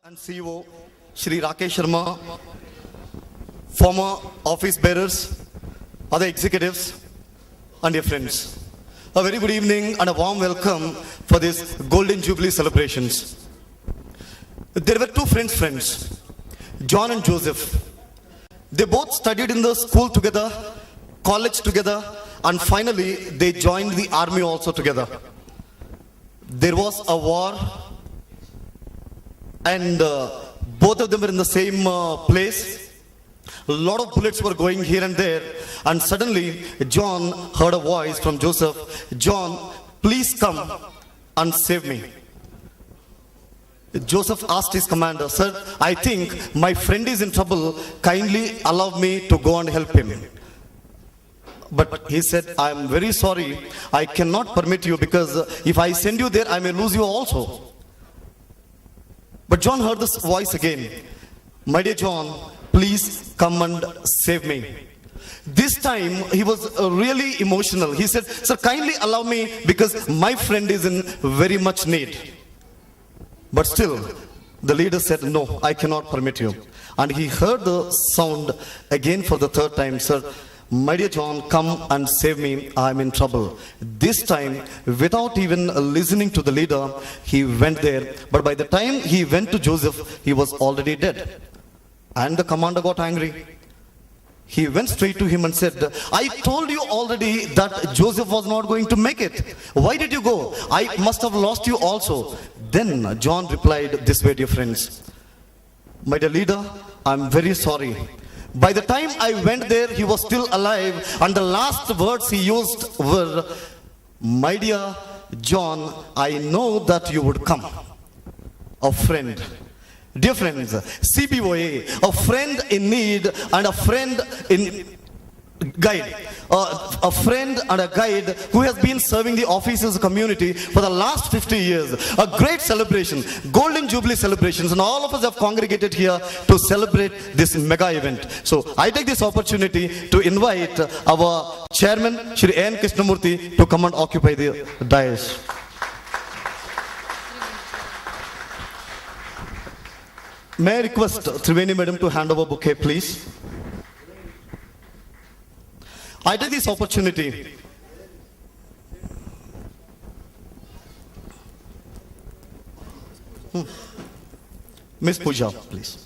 and CEO Shri Rakesh Sharma, former office bearers, other executives, and dear friends. A very good evening and a warm welcome for this Golden Jubilee celebrations. There were two friends, John and Joseph. They both studied in the school together, college together, and finally they joined the army also together. There was a war and both of them were in the same place. A lot of bullets were going here and there, and suddenly John heard a voice from Joseph, "John, please come and save me." Joseph asked his commander, "Sir, I think my friend is in trouble. Kindly allow me to go and help him." But he said, "I am very sorry. I cannot permit you, because if I send you there, I may lose you also." But John heard this voice again, "My dear John, please come and save me." This time he was really emotional. He said, "Sir, kindly allow me, because my friend is in very much need." But still, the leader said, "No, I cannot permit you." And he heard the sound again for the third time, "Sir, my dear John, come and save me. I am in trouble." This time, without even listening to the leader, he went there. But by the time he went to Joseph, he was already dead. And the commander got angry. He went straight to him and said, "I told you already that Joseph was not going to make it. Why did you go? I must have lost you also." Then John replied this way, "Dear friends, my dear leader, I'm very sorry. By the time I went there, he was still alive, and the last words he used were, 'My dear John, I know that you would come.'" A friend. Dear friends, CBOA, a friend in need and a friend in guide. A friend and a guide who has been serving the officers community for the last 50 years. A great celebration, Golden Jubilee celebrations, and all of us have congregated here to celebrate this mega event. So I take this opportunity to invite our chairman, Shri N. Krishnamurthy, to come and occupy the dais. May I request Triveni Madam to hand over bouquet, please? I take this opportunity Miss Pooja, please.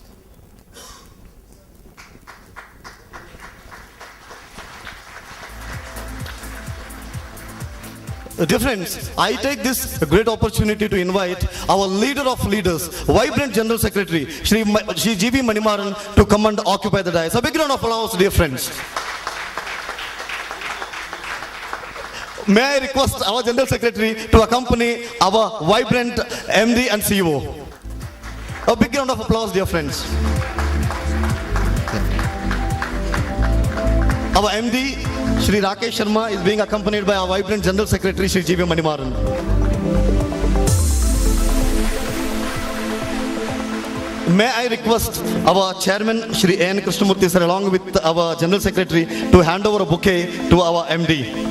Dear friends, I take this great opportunity to invite our leader of leaders, vibrant General Secretary, Shri G.B. Manimaran, to come and occupy the dais. A big round of applause, dear friends. May I request our General Secretary to accompany our vibrant MD and CEO. A big round of applause, dear friends. Our MD, Shri Rakesh Sharma, is being accompanied by our vibrant General Secretary, Shri G.B. Manimaran. May I request our Chairman, Shri N. Krishnamurthy, sir, along with our General Secretary, to hand over a bouquet to our MD.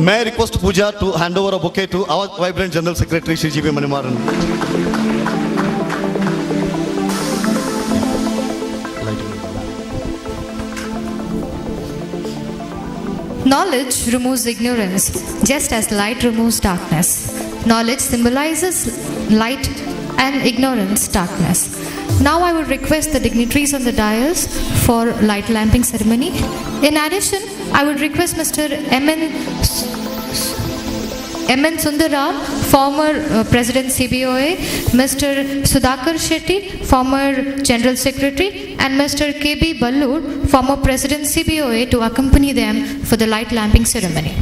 May I request Pooja to hand over a bouquet to our vibrant General Secretary, Shri G.B. Manimaran. Knowledge removes ignorance, just as light removes darkness. Knowledge symbolizes light and ignorance, darkness. Now I would request the dignitaries on the dais for light lamping ceremony. In addition, I would request Mr. M.N. Sundaram, former President CBOA, Mr. Sudhakar Shetty, former General Secretary, and Mr. K.B. Ballur, former President CBOA, to accompany them for the light lamping ceremony.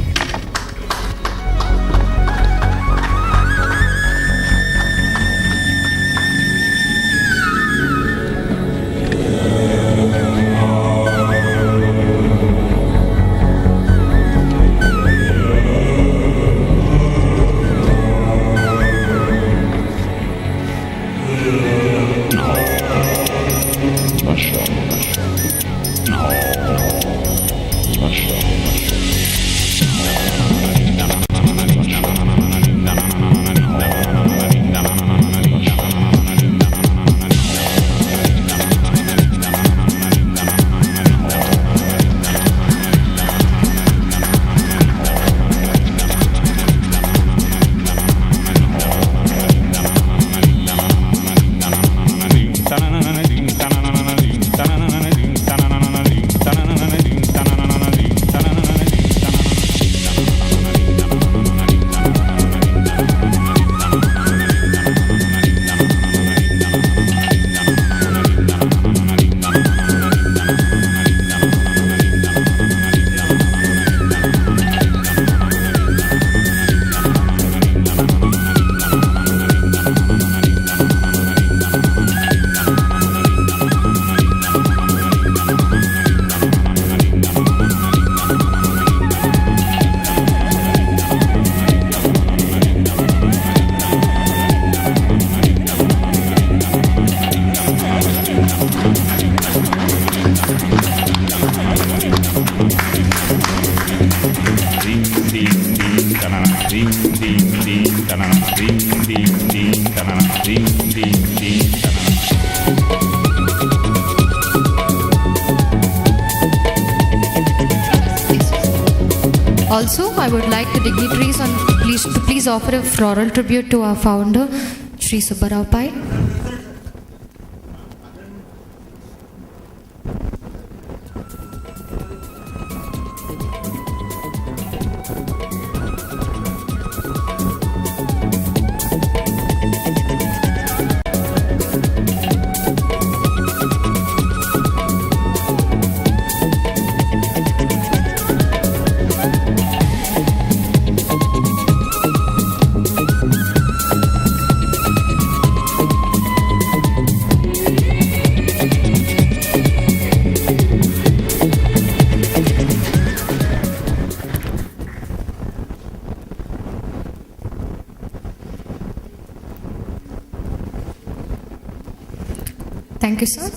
Also, I would like the dignitaries to please offer a floral tribute to our founder, Sri Subbarao Pai. Thank you, sir.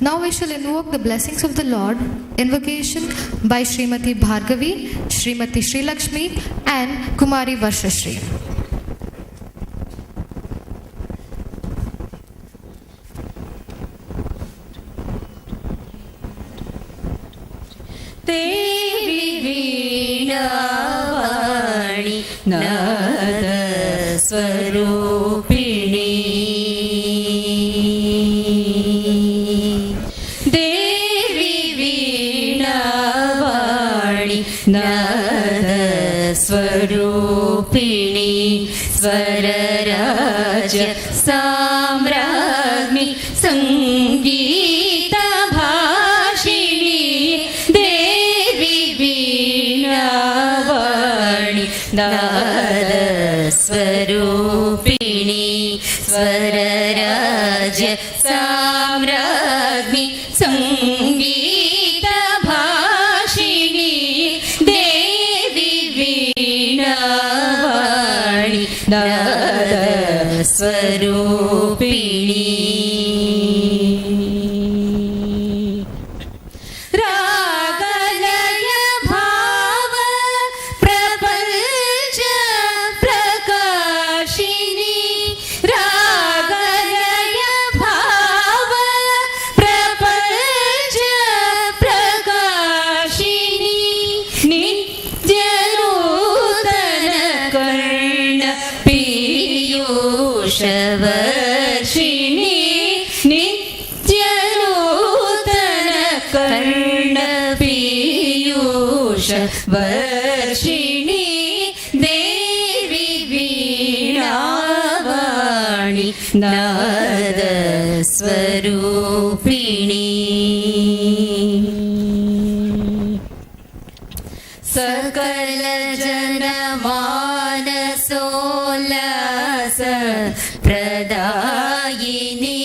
Now we shall invoke the blessings of the Lord. Invocation by Srimati Bhargavi, Srimati Sri Lakshmi and Kumari Varshashri. Devi Veena-vani Nada Swarupini. Nada Swarupini Swararaja Samragmi Sangeeta Bhashini Devi Veena-vani Nada Swarupini Swararaja Samragmi Sangeeta Bhashini Veena-vani Nada Swarupini. Ragalaya Bhava Prapancha Prakashini. Ragalaya Bhava Prapancha Prakashini. Piyushavarshini Nityanutana Karna Piyushavarshini Devi Veena-vani Nada Swarupini. Sakala Janamanasolasa Pradayini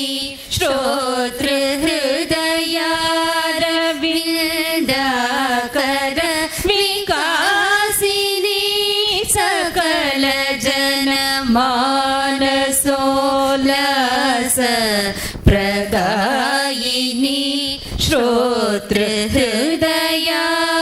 Shrotra Hridayaravinda-kara Vikasini. Sakala Janamanasolasa Pradayini Shrotra Hridayaravinda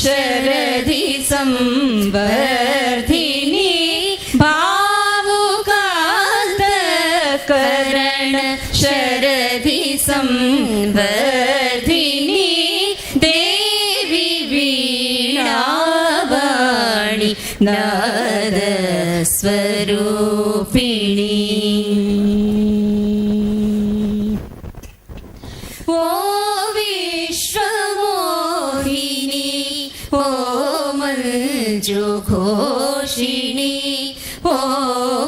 शरदि संवर्धिनी भावुकान्तकरण शरदि संवर्धिनी देवी वीणावाणी नादस्वरूपिणी ओ विश्वमोहिनी ओ मञ्जुघोषिणी ओ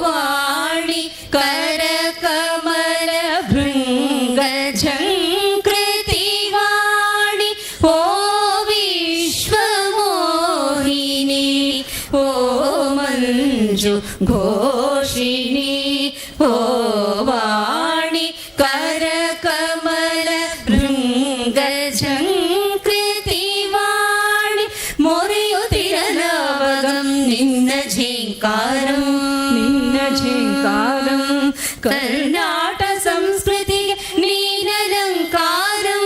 वाणी करकमलभृङ्गझङ्कृतिवाणी ओ विश्वमोहिनी ओ मञ्जुघोषिणी ओ वाणी करकमलभृङ्गझङ्कृतिवाणि मोರೆಯುತ್ತಿರಲವಗಂ ನಿನ್ನ ಝೇಂಕಾರಂ ಕರ್ನಾಟ ಸಂಸ್ಕೃತಿಗೆ ನೀನಲಂಕಾರಂ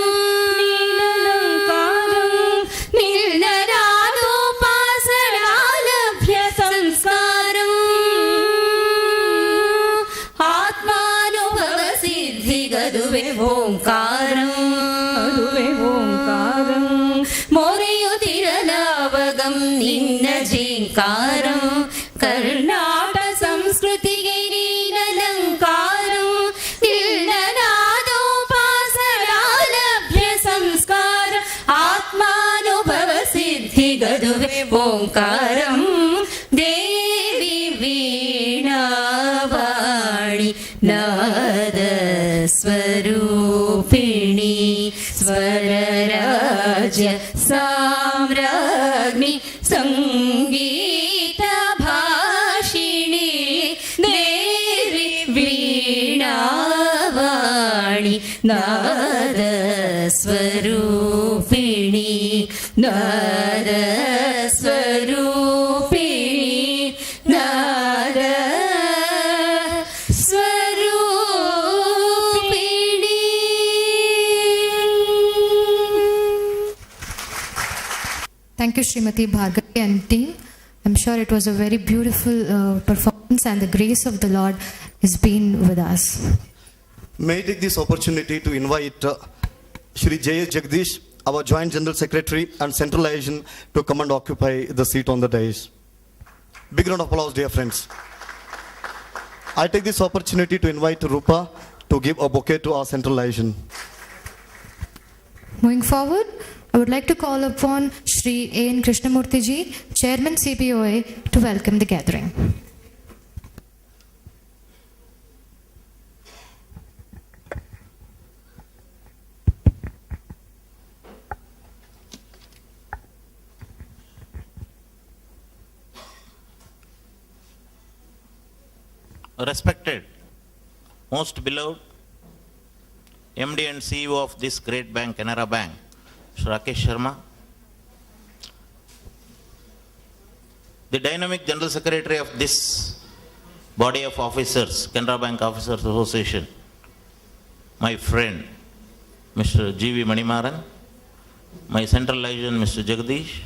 ನಿನ್ನರಾದೋಪಾಸನಾಲಭ್ಯ ಸಂಸ್ಕಾರಂ ಆತ್ಮಾನುಭವ ಸಿದ್ಧಿಗದುವೆ ಓಂಕಾರಂ ಮೊರೆಯುತ್ತಿರಲವಗಂ ನಿನ್ನ ಝೇಂಕಾರಂ ಕರ್ನಾಟ ಸಂಸ್ಕೃತಿಗೆ ನೀನಲಂಕಾರಂ ನಿನ್ನರಾದೋಪಾಸನಾಲಭ್ಯ ಸಂಸ್ಕಾರ ಆತ್ಮಾನುಭವ ಸಿದ್ಧಿಗದುವೆ ಓಂಕಾರಂ ದೇವಿ ವೀಣಾವಾಣಿ ನಾದ ಸ್ವರೂಪಿಣಿ ಸ್ವರರಾಜ್ಯ ಸಾಮ್ರಾಜ್ಞಿ ಸಂಗೀತ ಭಾಷಿಣಿ ದೇವಿ ವೀಣಾವಾಣಿ ನಾದ ಸ್ವರೂಪಿಣಿ ನಾದ ಸ್ವರೂಪಿಣಿ ನಾದ ಸ್ವರೂಪಿಣಿ. Thank you, Srimati Bhargavi and team. I'm sure it was a very beautiful performance, and the grace of the Lord has been with us. May I take this opportunity to invite Shri J.S. Jagdish, our Joint General Secretary and Central Asian, to come and occupy the seat on the dais. Big round of applause, dear friends. I take this opportunity to invite Rupa to give a bouquet to our Central Asian. Moving forward, I would like to call upon Shri A.N. Krishnamurthy ji, Chairman CBOA, to welcome the gathering. Respected, most beloved MD and CEO of this great bank, Canara Bank, Shri Rakesh Sharma, the dynamic General Secretary of this body of officers, Canara Bank Officers Association, my friend, Mr. G.V. Manimaran, my Central Asian, Mr. Jagdish,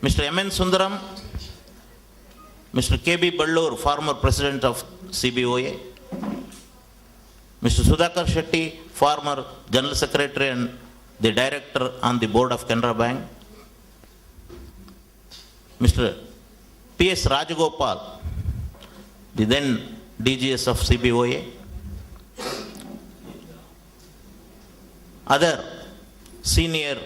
Mr. M.N. Sundaram, Mr. K.B. Ballur, former President of CBOA, Mr. Sudhakar Shetty, former General Secretary and the Director on the Board of Canara Bank, Mr. P.S. Rajagopal, the then DGS of CBOA, other senior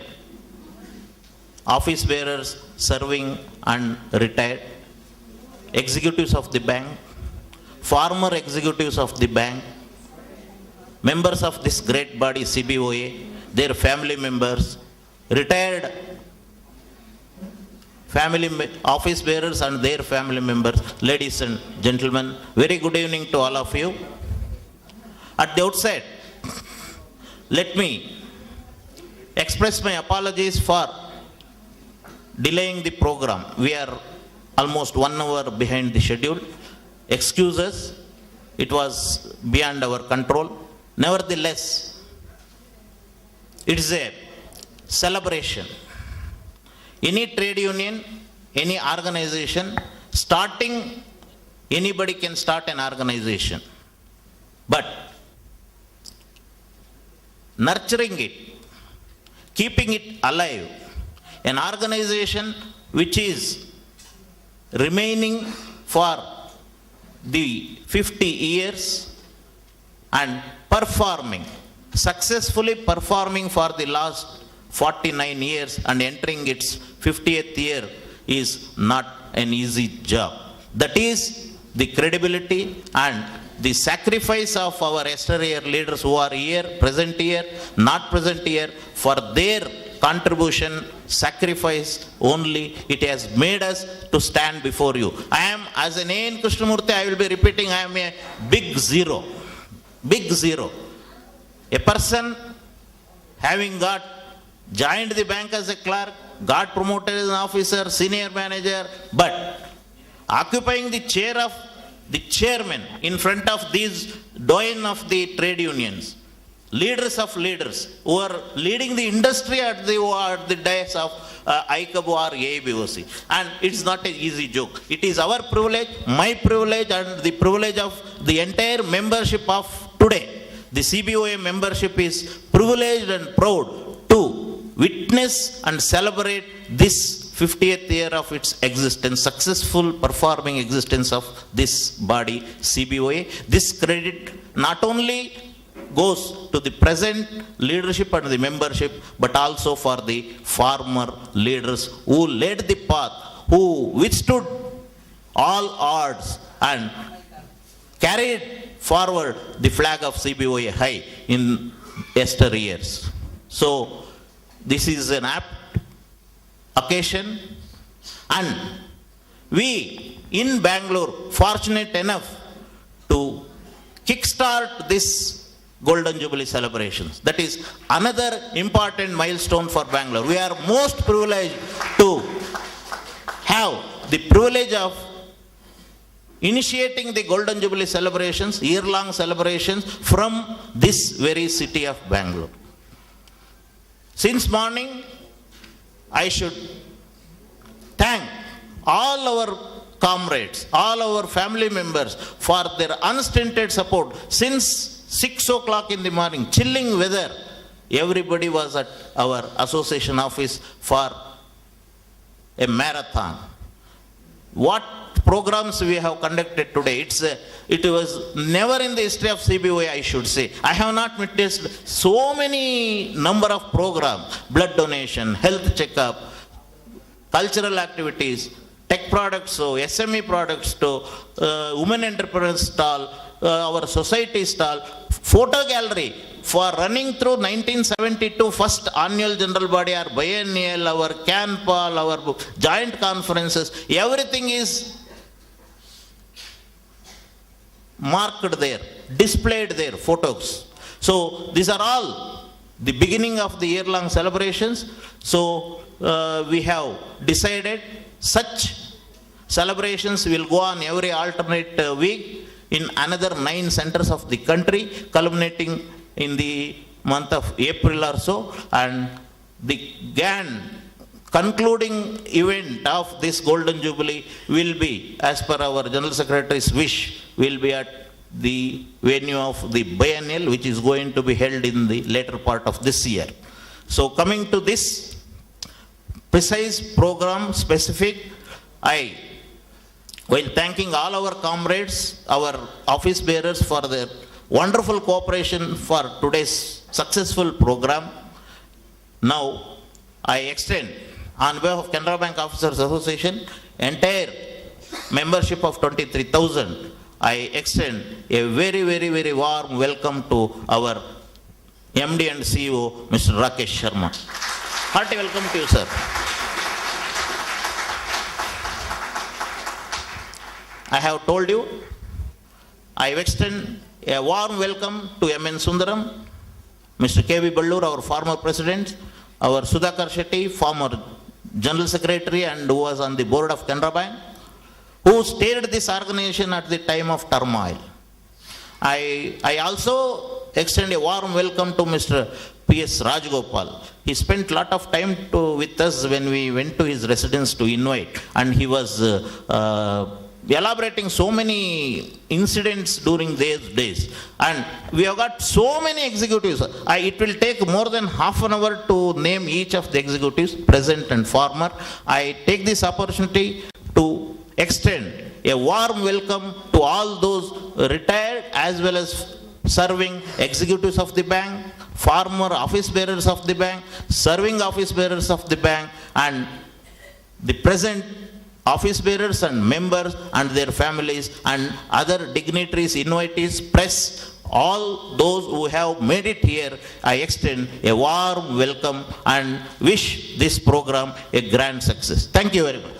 office bearers serving and retired, executives of the bank, former executives of the bank, members of this great body CBOA, their family members, retired office bearers and their family members, ladies and gentlemen, very good evening to all of you. At the outset, let me express my apologies for delaying the program. We are almost 1 hour behind the schedule. Excuses, it was beyond our control. Nevertheless, It is a celebration. Any trade union, any organization, anybody can start an organization. But nurturing it, keeping it alive, an organization which is remaining for the 50 years and successfully performing for the last 49 years and entering its 50th year is not an easy job. That is the credibility and the sacrifice of our yesteryear leaders who are here, present here, not present here, for their contribution, sacrifice only, it has made us to stand before you. I am, as an A.N. Krishnamurthy, I will be repeating, I am a big zero. Big zero. A person having joined the bank as a clerk, got promoted as an officer, senior manager, but occupying the chair of the chairman in front of these doyen of the trade unions, leaders of leaders who are leading the industry at the dais of ICAB or AIBOC. And it's not an easy joke. It is our privilege, my privilege, and the privilege of the entire membership of today. The CBOA membership is privileged and proud to witness and celebrate this 50th year of its existence, successful performing existence of this body, CBOA. This credit not only goes to the present leadership and the membership, but also for the former leaders who led the path, who withstood all odds and carried forward the flag of CBOA high in yesteryears. So, this is an apt occasion, and we in Bangalore fortunate enough to kickstart this Golden Jubilee celebrations. That is another important milestone for Bangalore. We are most privileged to have the privilege of initiating the Golden Jubilee celebrations, year-long celebrations from this very city of Bangalore. Since morning, I should thank all our comrades, all our family members for their unstinted support. Since 6 o'clock in the morning, chilling weather, everybody was at our association office for a marathon. What programs we have conducted today, it was never in the history of CBOA, I should say. I have not witnessed so many number of programs, blood donation, health checkup, cultural activities, tech products, so SME products, to women entrepreneurs stall, our society stall, photo gallery for running through 1972 first annual general body, our biennial, our CANPAL, our joint conferences, everything is marked there, displayed there, photos. So these are all the beginning of the year-long celebrations. So we have decided such celebrations will go on every alternate week in another 9 centers of the country, culminating in the month of April or so. And the concluding event of this Golden Jubilee will be, as per our General Secretary's wish, will be at the venue of the biennial, which is going to be held in the later part of this year. So coming to this precise program specific, while thanking all our comrades, our office bearers for their wonderful cooperation for today's successful program, now I extend on behalf of Canara Bank Officers Association, entire membership of 23,000, I extend a very, very, very warm welcome to our MD and CEO, Mr. Rakesh Sharma. Hearty welcome to you, sir. I have told you, I extend a warm welcome to M.N. Sundaram, Mr. K.V. Ballur, our former president, our Sudhakar Shetty, former General Secretary and who was on the board of Canara Bank, who steered this organization at the time of turmoil. I also extend a warm welcome to Mr. P.S. Rajgopal. He spent lot of time with us when we went to his residence to invite, and he was elaborating so many incidents during these days. And we have got so many executives. It will take more than half an hour to name each of the executives, present and former. I take this opportunity to extend a warm welcome to all those retired as well as serving executives of the bank, former office bearers of the bank, serving office bearers of the bank, and the present office bearers and members and their families and other dignitaries, invitees, press, all those who have made it here. I extend a warm welcome and wish this program a grand success. Thank you very much.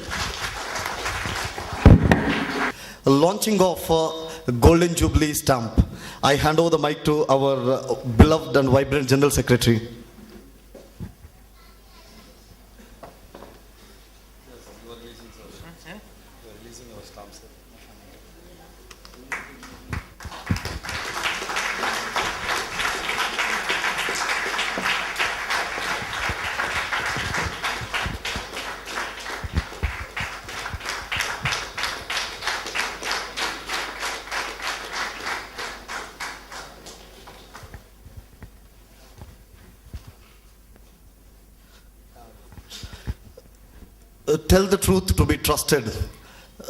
Launching of Golden Jubilee stamp. I hand over the mic to our beloved and vibrant General Secretary. Tell the truth to be trusted.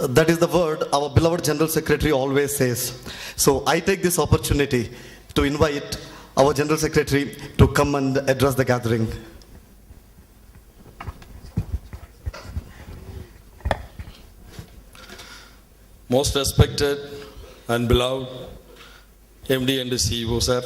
That is the word our beloved General Secretary always says. So I take this opportunity to invite our General Secretary to come and address the gathering. Most respected and beloved MD and CEO, sir,